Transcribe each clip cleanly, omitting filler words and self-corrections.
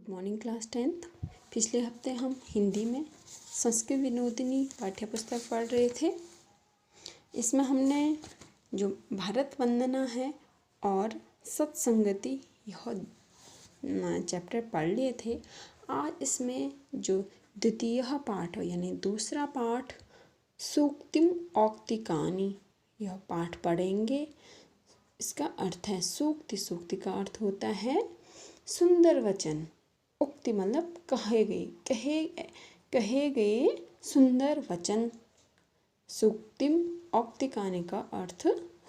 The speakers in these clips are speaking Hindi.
Good morning class 10th। पिछले हफ्ते हम हिंदी में संस्कृत विनोदिनी पाठ्य पुस्तक पढ़ रहे थे। इसमें हमने जो भारत वंदना है और सत्संगति यह चैप्टर पढ़ लिए थे। आज इसमें जो द्वितीय पाठ यानी दूसरा पाठ सूक्तिम औक्तिकानि यह पाठ पढ़ेंगे। इसका अर्थ है सूक्ति। सूक्ति का अर्थ होता है सुंदर वचन। उक्ति मतलब कहे गए सुंदर वचन। सूक्तिम औक्तिकानि का अर्थ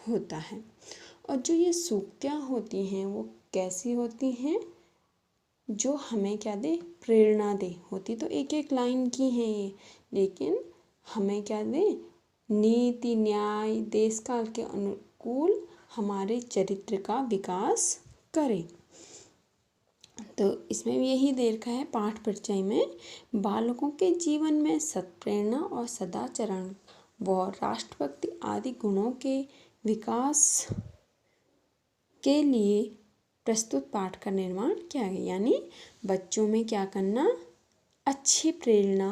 होता है। और जो ये सूक्तियाँ होती हैं वो कैसी होती हैं, जो हमें क्या दे, प्रेरणा दे। होती तो एक एक लाइन की हैं ये, लेकिन हमें क्या दे, नीति न्याय देश काल के अनुकूल हमारे चरित्र का विकास करे। तो इसमें भी यही दे रखा है पाठ परिचय में, बालकों के जीवन में सत्प्रेरणा और सदाचरण व राष्ट्रभक्ति आदि गुणों के विकास के लिए प्रस्तुत पाठ का निर्माण किया गया। यानी बच्चों में क्या करना, अच्छी प्रेरणा,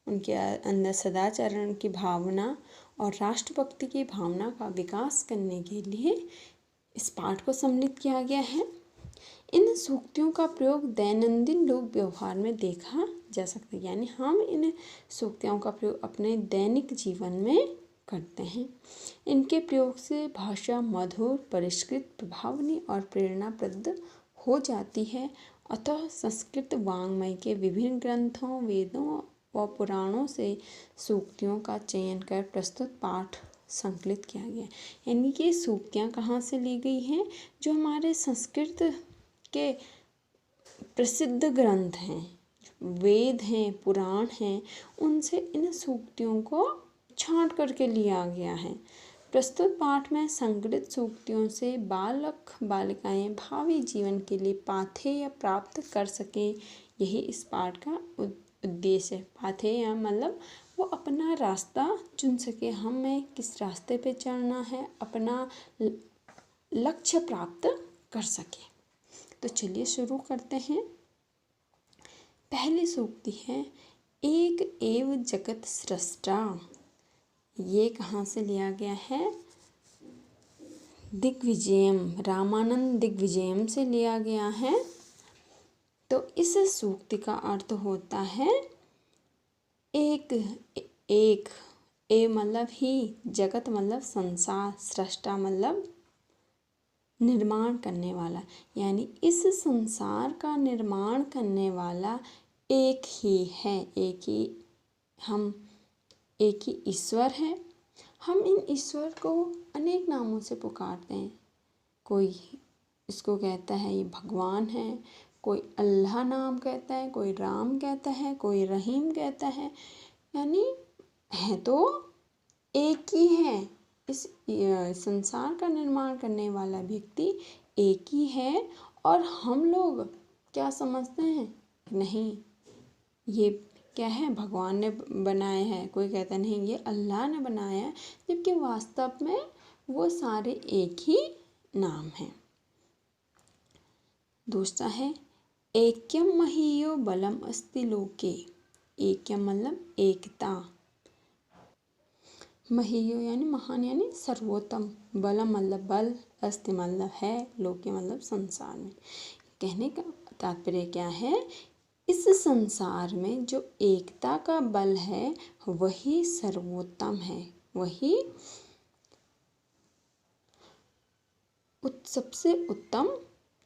उनके अंदर सदाचरण की भावना और राष्ट्रभक्ति की भावना का विकास करने के लिए इस पाठ को सम्मिलित किया गया है। इन सूक्तियों का प्रयोग दैनंदिन लोक व्यवहार में देखा जा सकता है। यानी हम इन सूक्तियों का प्रयोग अपने दैनिक जीवन में करते हैं। इनके प्रयोग से भाषा मधुर, परिष्कृत, प्रभावनी और प्रेरणाप्रद हो जाती है। अतः संस्कृत वाङ्मय के विभिन्न ग्रंथों, वेदों व पुराणों से सूक्तियों का चयन कर प्रस्तुत पाठ संकलित किया गया। यानी कि सूक्तियाँ कहाँ से ली गई हैं, जो हमारे संस्कृत के प्रसिद्ध ग्रंथ हैं, वेद हैं, पुराण हैं, उनसे इन सूक्तियों को छांट करके लिया गया है। प्रस्तुत पाठ में संकलित सूक्तियों से बालक बालिकाएं भावी जीवन के लिए पाथेय प्राप्त कर सकें, यही इस पाठ का उद्देश्य है। पाथेय मतलब वो अपना रास्ता चुन सके, हमें किस रास्ते पे चलना है, अपना लक्ष्य प्राप्त कर सके। तो चलिए शुरू करते हैं। पहली सूक्ति है एक एव जगत सृष्टा। ये कहाँ से लिया गया है, दिग्विजयम, रामानंद दिग्विजयम से लिया गया है। तो इस सूक्ति का अर्थ होता है एक ए मतलब ही, जगत मतलब संसार, सृष्टा मतलब निर्माण करने वाला। यानी इस संसार का निर्माण करने वाला एक ही है, एक ही ईश्वर है। हम इन ईश्वर को अनेक नामों से पुकारते हैं। कोई इसको कहता है ये भगवान है, कोई अल्लाह नाम कहता है, कोई राम कहता है, कोई रहीम कहता है। यानी है तो एक ही है। इस संसार का निर्माण करने वाला व्यक्ति एक ही है। और हम लोग क्या समझते हैं, नहीं ये क्या है, भगवान ने बनाया है, कोई कहता नहीं ये अल्लाह ने बनाया है, जबकि वास्तव में वो सारे एक ही नाम हैं। दूसरा है ऐक्यम महीयो बलम अस्ति लोके। ऐक्यम मतलब एकता, महीयो यानी महान यानी सर्वोत्तम, बलम मतलब बल, अस्ति मतलब है, लोके मतलब संसार में। कहने का तात्पर्य क्या है, इस संसार में जो एकता का बल है वही सर्वोत्तम है, वही सबसे उत्तम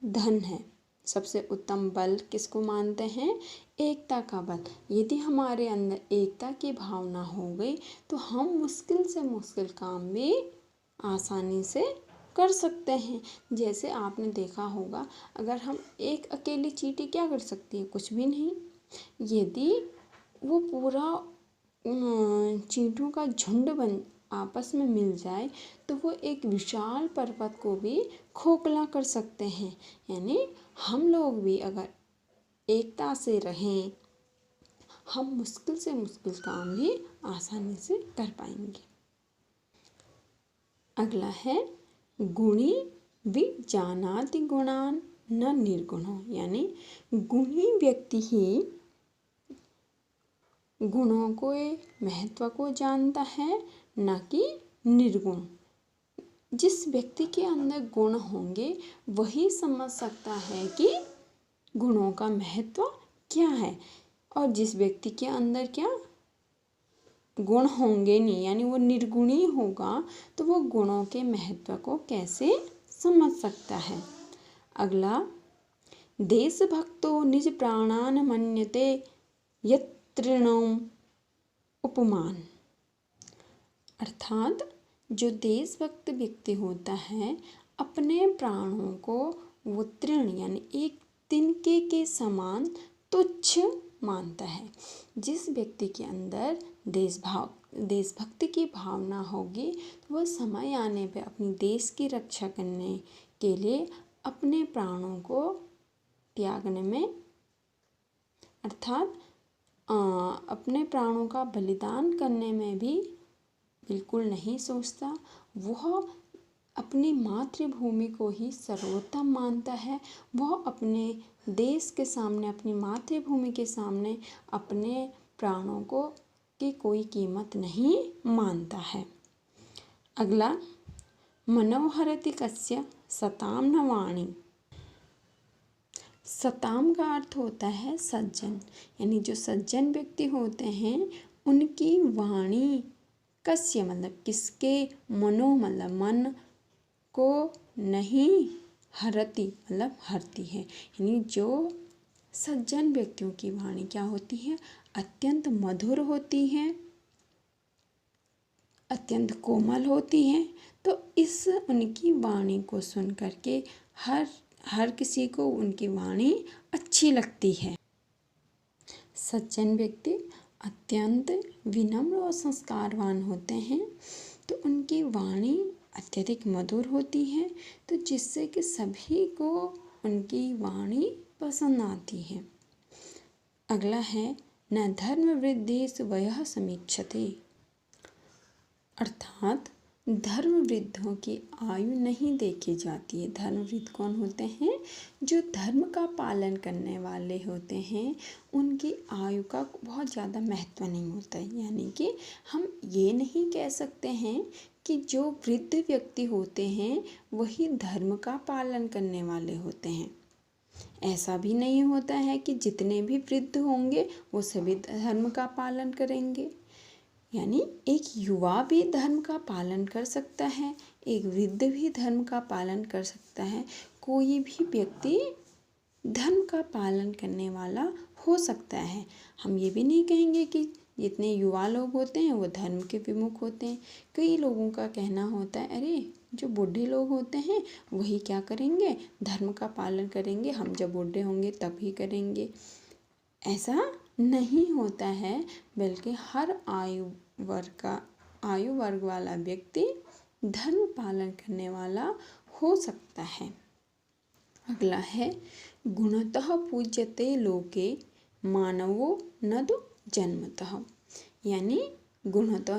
धन है। सबसे उत्तम बल किसको मानते हैं, एकता का बल। यदि हमारे अंदर एकता की भावना हो गई तो हम मुश्किल से मुश्किल काम भी आसानी से कर सकते हैं। जैसे आपने देखा होगा, अगर हम एक अकेली चींटी क्या कर सकती है, कुछ भी नहीं। यदि वो पूरा चींटियों का झुंड आपस में मिल जाए तो वो एक विशाल पर्वत को भी खोखला कर सकते हैं। यानी हम लोग भी अगर एकता से रहें, हम मुश्किल से मुश्किल काम भी आसानी से कर पाएंगे। अगला है गुणी विजानाति गुणान न निर्गुणो, यानी गुणी व्यक्ति ही गुणों को महत्व को जानता है, न कि निर्गुण। जिस व्यक्ति के अंदर गुण होंगे वही समझ सकता है कि गुणों का महत्व क्या है, और जिस व्यक्ति के अंदर क्या गुण होंगे नहीं, यानी वो निर्गुणी होगा, तो वो गुणों के महत्व को कैसे समझ सकता है। अगला, देशभक्तो निज प्राणान मन्यते यत्तृणों उपमान। अर्थात जो देशभक्त व्यक्ति होता है अपने प्राणों को वो तृण यानी एक तिनके के समान तुच्छ मानता है। जिस व्यक्ति के अंदर देशभक्ति की भावना होगी तो वह समय आने पर अपनी देश की रक्षा करने के लिए अपने प्राणों को त्यागने में, अर्थात अपने प्राणों का बलिदान करने में भी बिल्कुल नहीं सोचता। वह अपनी मातृभूमि को ही सर्वोत्तम मानता है। वह अपने देश के सामने, अपनी मातृभूमि के सामने अपने प्राणों को की कोई कीमत नहीं मानता है। अगला, मनोहरति कस्य सताम न वाणी। सताम का अर्थ होता है सज्जन, यानी जो सज्जन व्यक्ति होते हैं उनकी वाणी कस्य मतलब किसके, मनो मतलब मन को नहीं, हरति मतलब हरती है, यानी जो सज्जन व्यक्तियों की वाणी क्या होती है, अत्यंत मधुर होती है, अत्यंत कोमल होती है। तो इस उनकी वाणी को सुन करके हर किसी को उनकी वाणी अच्छी लगती है। सज्जन व्यक्ति अत्यंत विनम्र और संस्कारवान होते हैं, तो उनकी वाणी अत्यधिक मधुर होती है, तो जिससे कि सभी को उनकी वाणी पसंद आती है। अगला है, न धर्म वृद्धिषु वयः समीक्षते। अर्थात धर्म वृद्धों की आयु नहीं देखी जाती है। धर्म वृद्ध कौन होते हैं, जो धर्म का पालन करने वाले होते हैं, उनकी आयु का बहुत ज़्यादा महत्व नहीं होता है। यानी कि हम ये नहीं कह सकते हैं कि जो वृद्ध व्यक्ति होते हैं वही धर्म का पालन करने वाले होते हैं। ऐसा भी नहीं होता है कि जितने भी वृद्ध होंगे वो सभी धर्म का पालन करेंगे। यानी एक युवा भी धर्म का पालन कर सकता है, एक वृद्ध भी धर्म का पालन कर सकता है, कोई भी व्यक्ति धर्म का पालन करने वाला हो सकता है। हम ये भी नहीं कहेंगे कि जितने युवा लोग होते हैं वो धर्म के विमुख होते हैं। कई लोगों का कहना होता है, अरे जो बूढ़े लोग होते हैं वही क्या करेंगे, धर्म का पालन करेंगे, हम जब बूढ़े होंगे तभी करेंगे। ऐसा नहीं होता है, बल्कि हर आयु वर्ग वाला व्यक्ति धर्म पालन करने वाला हो सकता है। अगला है, गुणतः पूज्यते लोके मानवो न तो जन्मतः। यानी गुणतः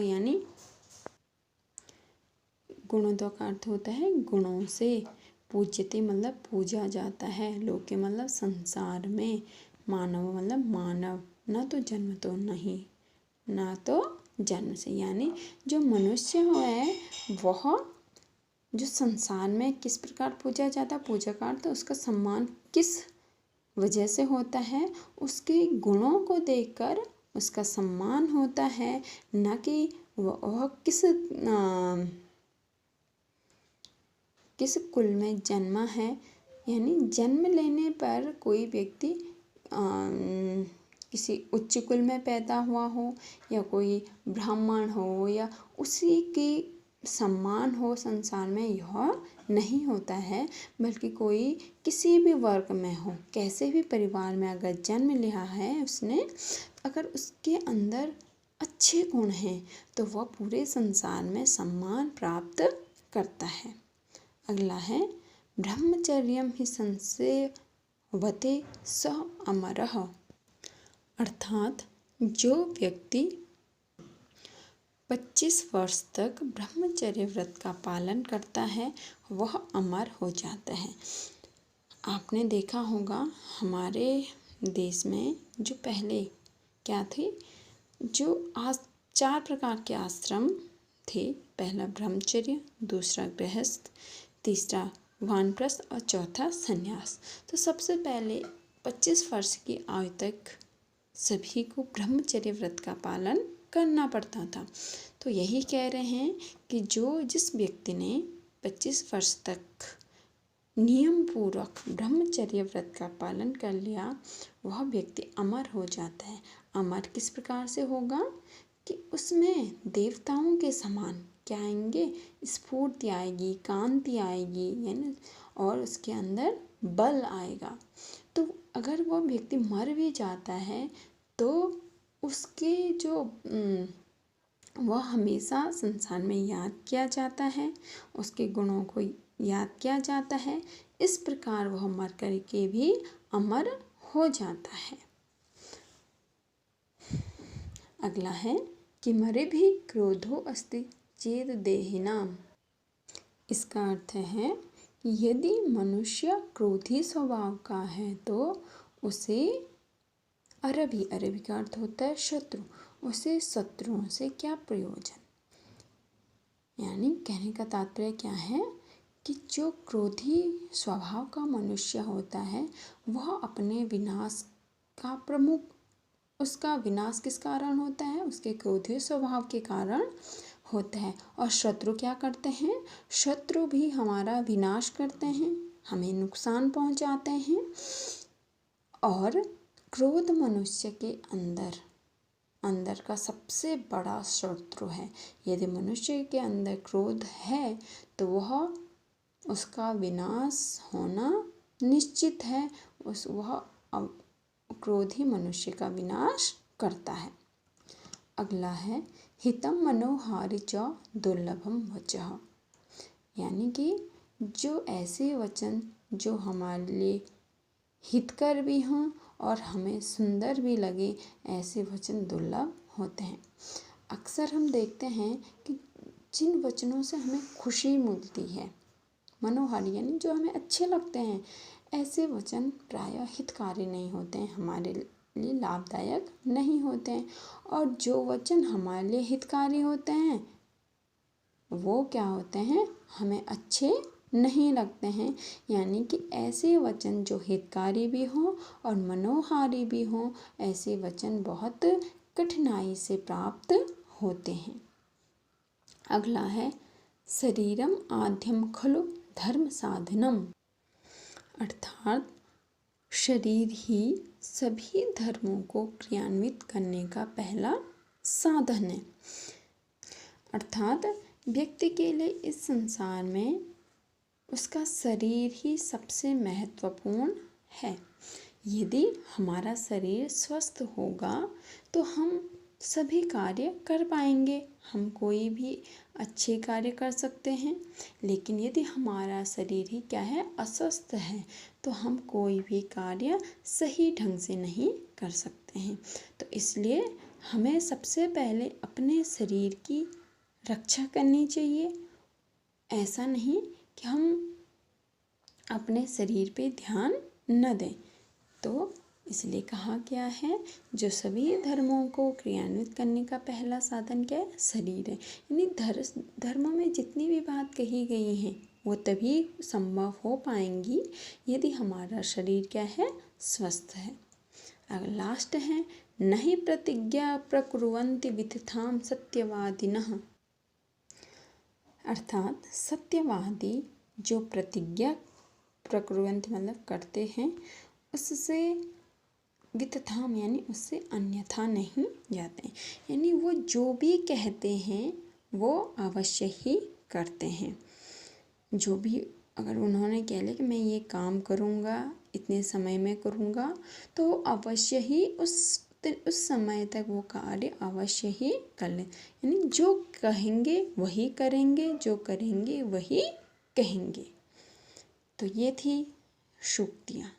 का अर्थ होता है गुणों से, पूज्यते मतलब पूजा जाता है, लोके मतलब संसार में, मानव मतलब मानव, ना तो जन्म तो नहीं, ना तो जन्म से। यानी जो मनुष्य है वह जो संसार में किस प्रकार पूजा जाता है, पूजा का अर्थ उसका सम्मान किस वजह से होता है, उसके गुणों को देखकर उसका सम्मान होता है, न कि वह किस कुल में जन्मा है। यानी जन्म लेने पर कोई व्यक्ति किसी उच्च कुल में पैदा हुआ हो या कोई ब्राह्मण हो या उसी की सम्मान हो संसार में, यह नहीं होता है, बल्कि कोई किसी भी वर्ग में हो, कैसे भी परिवार में अगर जन्म लिया है उसने, अगर उसके अंदर अच्छे गुण हैं तो वह पूरे संसार में सम्मान प्राप्त करता है। अगला है, ब्रह्मचर्यम ही संसेवते स अमरः। अर्थात जो व्यक्ति 25 वर्ष तक ब्रह्मचर्य व्रत का पालन करता है वह अमर हो जाता है। आपने देखा होगा हमारे देश में जो पहले क्या थे, जो आज 4 प्रकार के आश्रम थे। पहला ब्रह्मचर्य, दूसरा गृहस्थ, तीसरा वानप्रस्थ और चौथा संन्यास। तो सबसे पहले 25 वर्ष की आयु तक सभी को ब्रह्मचर्य व्रत का पालन करना पड़ता था। तो यही कह रहे हैं कि जिस व्यक्ति ने 25 वर्ष तक नियम पूर्वक ब्रह्मचर्य व्रत का पालन कर लिया, वह व्यक्ति अमर हो जाता है। अमर किस प्रकार से होगा कि उसमें देवताओं के समान क्या आएंगे, स्फूर्ति आएगी, कांति आएगी, यानी और उसके अंदर बल आएगा। तो अगर वह व्यक्ति मर भी जाता है तो उसके वह हमेशा संसार में याद किया जाता है, उसके गुणों को याद किया जाता है। इस प्रकार वह मर कर के भी अमर हो जाता है। अगला है कि मरे भी क्रोधो अस्ति चेद देहिनाम। इसका अर्थ है कि यदि मनुष्य क्रोधी स्वभाव का है तो उसे अरबी का अर्थ होता है शत्रु, उसे शत्रुओं से क्या प्रयोजन। यानी कहने का तात्पर्य क्या है कि जो क्रोधी स्वभाव का मनुष्य होता है वह अपने विनाश का प्रमुख, उसका विनाश किस कारण होता है, उसके क्रोधी स्वभाव के कारण होता है। और शत्रु क्या करते हैं, शत्रु भी हमारा विनाश करते हैं, हमें नुकसान पहुंचाते हैं। और क्रोध मनुष्य के अंदर का सबसे बड़ा शत्रु है। यदि मनुष्य के अंदर क्रोध है तो उसका विनाश होना निश्चित है। वह क्रोधी मनुष्य का विनाश करता है। अगला है हितम मनोहारि च दुर्लभम वचः। यानी कि जो ऐसे वचन जो हमारे लिए हितकर भी हों और हमें सुंदर भी लगे, ऐसे वचन दुर्लभ होते हैं। अक्सर हम देखते हैं कि जिन वचनों से हमें खुशी मिलती है, मनोहारी यानी जो हमें अच्छे लगते हैं, ऐसे वचन प्रायः हितकारी नहीं होते हैं, हमारे लिए लाभदायक नहीं होते हैं। और जो वचन हमारे लिए हितकारी होते हैं वो क्या होते हैं, हमें अच्छे नहीं लगते हैं। यानी कि ऐसे वचन जो हितकारी भी हों और मनोहारी भी हों, ऐसे वचन बहुत कठिनाई से प्राप्त होते हैं। अगला है शरीरम आद्यम खलु धर्म साधनम। अर्थात शरीर ही सभी धर्मों को क्रियान्वित करने का पहला साधन है। अर्थात व्यक्ति के लिए इस संसार में उसका शरीर ही सबसे महत्वपूर्ण है। यदि हमारा शरीर स्वस्थ होगा तो हम सभी कार्य कर पाएंगे, हम कोई भी अच्छे कार्य कर सकते हैं। लेकिन यदि हमारा शरीर ही क्या है, अस्वस्थ है, तो हम कोई भी कार्य सही ढंग से नहीं कर सकते हैं। तो इसलिए हमें सबसे पहले अपने शरीर की रक्षा करनी चाहिए। ऐसा नहीं कि हम अपने शरीर पे ध्यान न दें। तो इसलिए कहा गया है जो सभी धर्मों को क्रियान्वित करने का पहला साधन क्या है, शरीर है। यानी धर्मों में जितनी भी बात कही गई हैं वो तभी संभव हो पाएंगी यदि हमारा शरीर क्या है, स्वस्थ है। अगर लास्ट है नहीं प्रतिज्ञा प्रकुर्वन्ति वितथाम सत्यवादिनः। अर्थात सत्यवादी जो प्रतिज्ञा प्रकुर्वन्ति मतलब करते हैं, उससे वितथाम यानी उससे अन्यथा नहीं जाते हैं। यानी वो जो भी कहते हैं वो अवश्य ही करते हैं। जो भी अगर उन्होंने कह लिया कि मैं ये काम करूँगा, इतने समय में करूँगा, तो अवश्य ही उस समय तक वो कार्य अवश्य ही कर लें। यानी जो कहेंगे वही करेंगे, जो करेंगे वही कहेंगे। तो ये थी सूक्तियाँ।